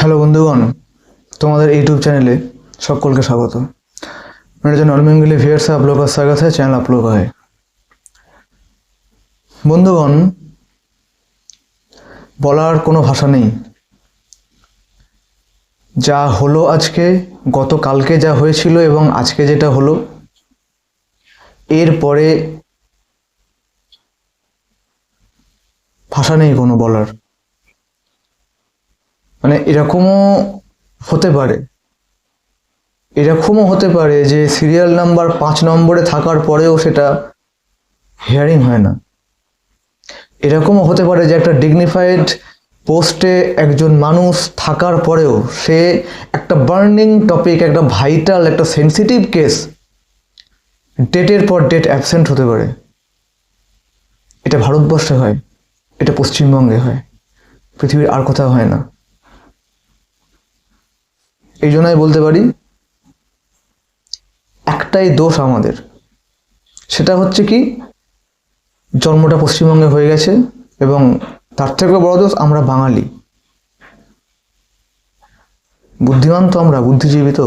Hello বন্ধুগণ, তোমাদের YouTube चैनले সকলকে স্বাগত। मेरे जो नॉन बेंगली व्यूअर्स है आप लोगों का स्वागत है। चैनल आप लोगों का है। বন্ধুগণ, বলার কোনো ভাষা নেই। যা হলো আজকে, গতকালকে যা হয়েছিল এবং আজকে যেটা হলো, এরপরে ভাষা নেই কোনো বলার। মানে এরকমও হতে পারে যে সিরিয়াল নাম্বার 5 নম্বরে থাকার পরেও সেটা হিয়ারিং হয় না। এরকমও হতে পারে যে একটা ডিগনিফাইড পোস্টে একজন মানুষ থাকার পরেও সে একটা বার্নিং টপিক, একটা ভাইটাল, একটা সেন্সিটিভ কেস ডেটের পর ডেট অ্যাবসেন্ট হতে পারে। এটা ভারতবর্ষে হয়, এটা পশ্চিমবঙ্গে হয়, পৃথিবীর আর কোথাও হয় না। এই জন্যই বলতে পারি একটাই দোষ আমাদের, সেটা হচ্ছে কি জন্মটা পশ্চিমবঙ্গে হয়ে গেছে, এবং তার থেকেও বড় দোষ আমরা বাঙালি। বুদ্ধিমান তো আমরা, বুদ্ধিজীবী তো।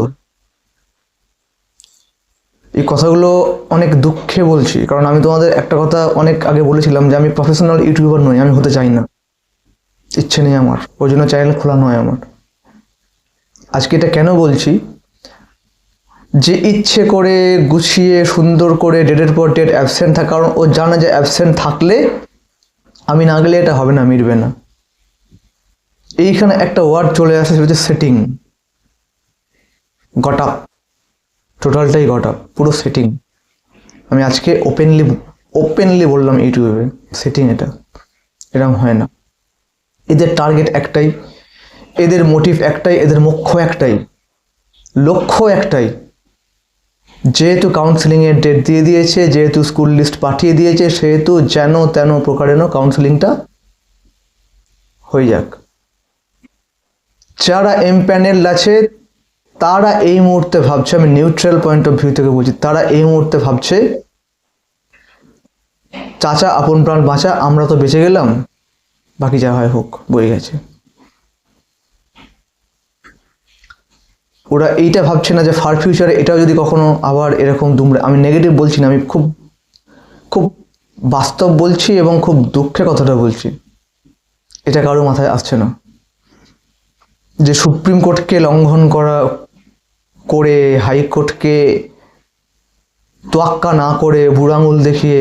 এই কথাগুলো অনেক দুঃখে বলছি, কারণ আমি তোমাদের একটা কথা অনেক আগে বলেছিলাম যে আমি প্রফেশনাল ইউটিউবার নই, আমি হতে চাই না, ইচ্ছে নেই আমার, ওই জন্য চ্যানেল খোলা নয় আমার। আজকে এটা কেন বলছি, যে ইচ্ছে করে গুছিয়ে সুন্দর করে ডেটের পর ডেট অ্যাবসেন্ট থাকে, কারণ ও জানে যে অ্যাবসেন্ট থাকলে আমি না গেলে এটা হবে না, মিটবে না। এইখানে একটা ওয়ার্ড চলে আসে, সেটা হচ্ছে সেটিং। গট আপ, টোটালটাই গট আপ, পুরো সেটিং। আমি আজকে ওপেনলি বললাম ইউটিউবে, সেটিং এটা এরকম হয় না। এদের টার্গেট একটাই, এদের মোটিভ একটাই, এদের লক্ষ্য একটাই। যেহেতু কাউন্সিলিংয়ের ডেট দিয়ে দিয়েছে, যেহেতু স্কুল লিস্ট পাঠিয়ে দিয়েছে, সেহেতু যেন তেন প্রকারেণ কাউন্সিলিংটা হয়ে যাক। যারা এমপ্যানেল আছে তারা এই মুহূর্তে ভাবছে, আমি নিউট্রাল পয়েন্ট অফ ভিউ থেকে বলছি, তারা এই মুহূর্তে ভাবছে চাচা আপন প্রাণ বাঁচা, আমরা তো বেঁচে গেলাম, বাকি যা হয় হোক, বয়ে গেছে। ওরা এইটা ভাবছে না যে ফার ফিউচারে এটাও যদি কখনো আবার এরকম দুমড়ে, আমি নেগেটিভ বলছি না, আমি খুব খুব বাস্তব বলছি এবং খুব দুঃখে কথাটা বলছি। এটা কারো মাথায় আসছে না যে সুপ্রিম কোর্টকে লঙ্ঘন করে হাইকোর্টকে তোয়াক্কা না করে বুড়ো আঙুল দেখিয়ে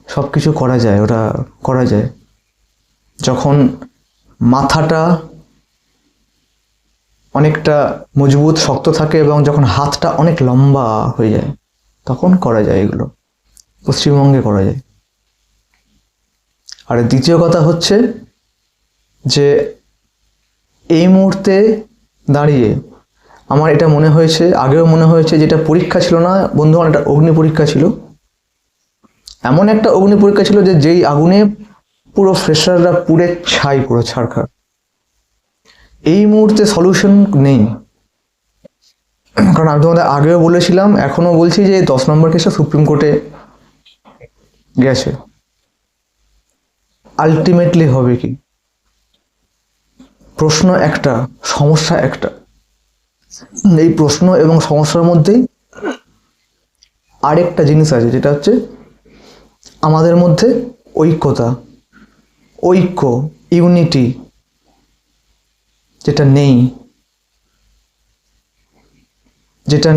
সব কিছু করা যায়। ওটা করা যায় যখন মাথাটা অনেকটা মজবুত শক্ত থাকে এবং যখন হাতটা অনেক লম্বা হয়ে যায়, তখন করা যায়। এগুলো পশ্চিমবঙ্গে করা যায়। আর দ্বিতীয় কথা হচ্ছে যে এই মুহূর্তে দাঁড়িয়ে আমার এটা মনে হয়েছে, আগেও মনে হয়েছে, যেটা পরীক্ষা ছিল না বন্ধুগণ, এটা অগ্নি পরীক্ষা ছিল। এমন একটা অগ্নি পরীক্ষা ছিল যে যেই আগুনে পুরো ফ্রেশাররা পুড়ে ছাই, পুরো ছারখার। এই মুহূর্তে সলিউশন নেই, কারণ আমি তোমাদের আগেও বলেছিলাম, এখনো বলছি, যে 10 নম্বর কেসটা সুপ্রিম কোর্টে গেছে। আলটিমেটলি হবে কি? প্রশ্ন একটা, সমস্যা একটা। এই প্রশ্ন এবং সমস্যার মধ্যেই আরেকটা জিনিস আছে, যেটা হচ্ছে আমাদের মধ্যে ঐক্য, ইউনিটি যেটা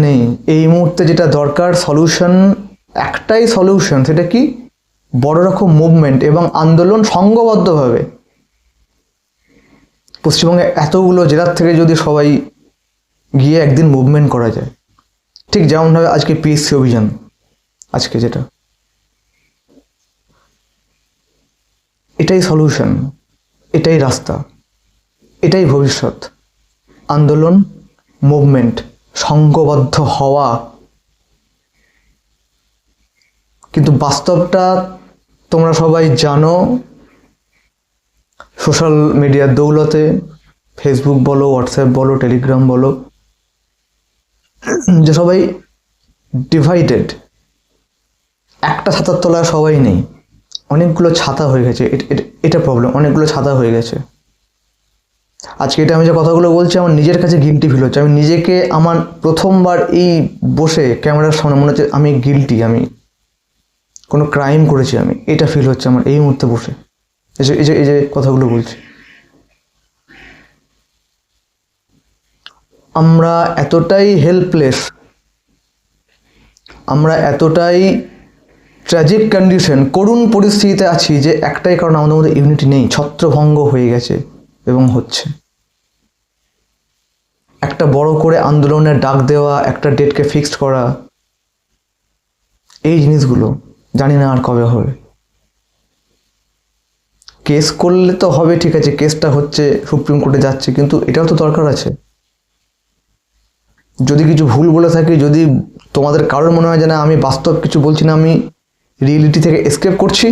নেই এই মুহূর্তে। যেটা দরকার সলিউশন, একটাই সলিউশন, সেটা কি? বড় রকম মুভমেন্ট এবং আন্দোলন সংঘবদ্ধভাবে। পশ্চিমবঙ্গে এতগুলো জেলার থেকে যদি সবাই গিয়ে একদিন মুভমেন্ট করা যায়, ঠিক যেমনভাবে আজকে পিএসসি অভিযান, আজকে যেটা, এটাই সলিউশন, এটাই রাস্তা, এটাই ভবিষ্যৎ। আন্দোলন, মুভমেন্ট, সংঘবদ্ধ হওয়া। কিন্তু বাস্তবটা তোমরা সবাই জানো, সোশ্যাল মিডিয়ার দৌলতে, ফেসবুক বলো, হোয়াটসঅ্যাপ বলো, টেলিগ্রাম বলো, যে সবাই ডিভাইডেড। একটা ছাতার তলায় সবাই নেই, অনেকগুলো ছাতা হয়ে গেছে। এটা প্রবলেম, অনেকগুলো ছাতা হয়ে গেছে। আজকে এটা আমি যে কথাগুলো বলছি আমার নিজের কাছে গিল্টি ফিল হচ্ছে। আমি নিজেকে আমার প্রথমবার এই বসে ক্যামেরার সামনে মনে হচ্ছে আমি গিল্টি, আমি কোনো ক্রাইম করেছি, আমি এটা ফিল হচ্ছে আমার এই মুহূর্তে বসে এই যে কথাগুলো বলছি। আমরা এতটাই হেল্পলেস, আমরা এতটাই ট্র্যাজিক কন্ডিশন, করুণ পরিস্থিতিতে আছি যে একটাই কারণ আমাদের মধ্যে ইউনিটি নেই, ছত্রভঙ্গ হয়ে গেছে এবং হচ্ছে। একটা বড় করে আন্দোলনের ডাক দেওয়া, একটা ডেটকে ফিক্সড করা, এই জিনিসগুলো জানি না আর কবে হবে। কেস করলে তো হবে, ঠিক আছে, কেসটা হচ্ছে, সুপ্রিম কোর্টে যাচ্ছে, কিন্তু এটাও তো দরকার আছে। যদি কিছু ভুল বলে থাকি, যদি তোমাদের কারোর মনে হয় যে না আমি বাস্তব কিছু বলছি না, আমি রিয়েলিটি থেকে এসকেপ করছি,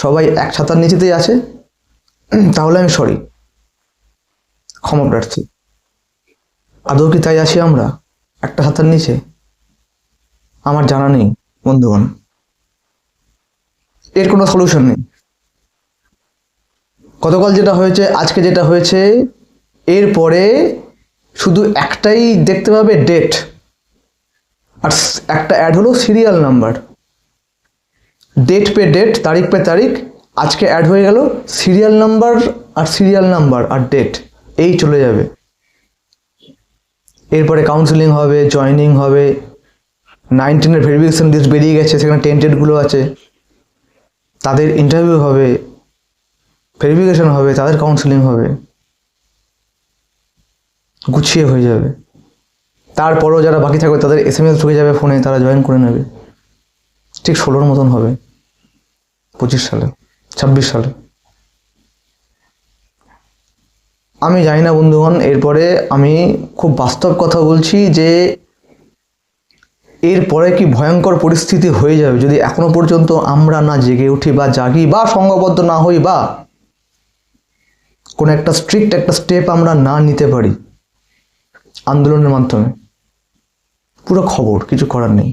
সবাই এক ছাতার নিচেতেই আছে, তাহলে আমি সরি, ক্ষমা প্রার্থী। আদৌ কি তাই আছি আমরা একটা ছাতার নিচে? আমার জানা নেই বন্ধুগণ, এর কোনো সলিউশন নেই। গতকাল যেটা হয়েছে, আজকে যেটা হয়েছে, এরপরে শুধু একটাই দেখতে পাবে, ডেট, আর একটা অ্যাড হলো সিরিয়াল নাম্বার। ডেট পে ডেট, তারিখ পে তারিখ, আজকে অ্যাড হয়ে গেল সিরিয়াল নাম্বার আর ডেট, এই চলে যাবে। এরপরে কাউন্সিলিং হবে, জয়নিং হবে, 9-10 ভেরিফিকেশন লিস্ট বেরিয়ে গেছে, সেখানে 10-10গুলো আছে, তাদের ইন্টারভিউ হবে, ভেরিফিকেশন হবে, তাদের কাউন্সিলিং হবে, গুছিয়ে হয়ে যাবে। তারপরেও যারা বাকি থাকবে তাদের SMS ঢুকে যাবে ফোনে, তারা জয়েন করে নেবে। ঠিক 16-র মতন হবে 25 সালে, 26 সালে। আমি জানি না বন্ধুগণ, এরপরে আমি খুব বাস্তব কথা বলছি যে এরপরে কি ভয়ঙ্কর পরিস্থিতি হয়ে যাবে যদি এখনো পর্যন্ত আমরা না জেগে উঠি বা জাগি বা সংঘবদ্ধ না হই বা কোনো একটা স্ট্রিক্ট একটা স্টেপ আমরা না নিতে পারি আন্দোলনের মাধ্যমে। পুরো খবর, কিছু করার নেই,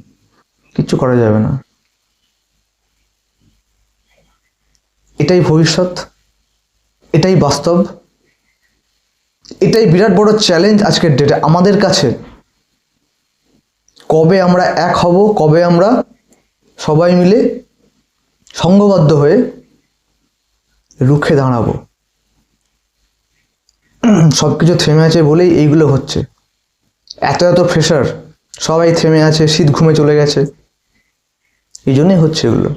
কিচ্ছু করা যাবে না। এটাই ভবিষ্যৎ, এটাই বাস্তব, এটাই বিরাট বড় চ্যালেঞ্জ আজকের ডেটে আমাদের কাছে। কবে আমরা এক হব, কবে আমরা সবাই মিলে সংঘবদ্ধ হয়ে রুখে দাঁড়াবো। সব কিছু থেমে আছে বলেই এইগুলো হচ্ছে, এত প্রেশার, সবাই থেমে আছে, শীত ঘুমে চলে গেছে, এই জন্যই হচ্ছে এগুলো।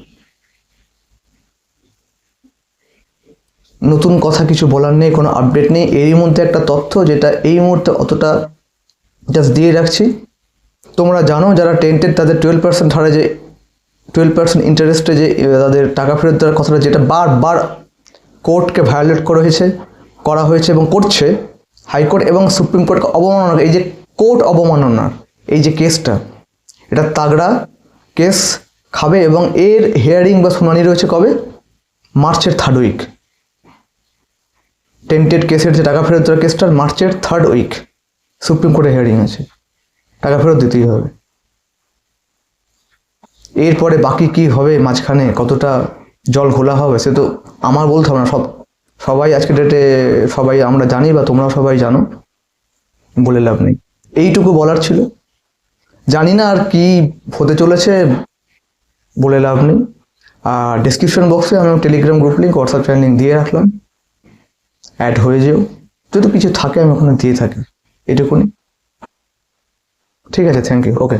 নতুন কথা কিছু বলার নেই, কোনো আপডেট নেই। এরই মধ্যে একটা তথ্য যেটা এই মুহূর্তে অতটা জাস্ট দিয়ে রাখছি, তোমরা জানো যারা টেন্টেড তাদের 12% হারে, যে 12% ইন্টারেস্টে যে তাদের টাকা ফেরত দেওয়ার কথাটা, যেটা বারবার কোর্টকে ভায়োলেট করা হয়েছে এবং করছে, হাইকোর্ট এবং সুপ্রিম কোর্টকে অবমাননার, এই যে কোর্ট অবমাননার এই যে কেসটা, এটা তাগড়া কেস খাবে এবং এর হিয়ারিং বা শুনানি রয়েছে কবে? মার্চের 3rd উইক। টেন্টেড কেসের যে টাকা ফেরত দেওয়ার কেসটার মার্চের 3rd উইক সুপ্রিম কোর্টে হিয়ারিং আছে, টাকা ফেরত দিতেই হবে। এরপরে বাকি কি হবে, মাঝখানে কতটা জল ঘোলা হবে সে তো আমার বলতে হবে না, সবাই আজকে ডেটে সবাই আমরা জানি বা তোমরা সবাই জানো, বলে লাভ নেই। এইটুকু বলার ছিল, জানি না আর কি হতে চলেছে, বলে লাভ নেই। আর ডেসক্রিপশন বক্সে আমি Telegram group link, WhatsApp channel link দিয়ে রাখলাম, অ্যাড হয়ে যেও, যদি কিছু থাকে আমি ওখানে দিয়ে থাকি, এটুকুনি। ঠিক আছে, থ্যাংক ইউ, ওকে।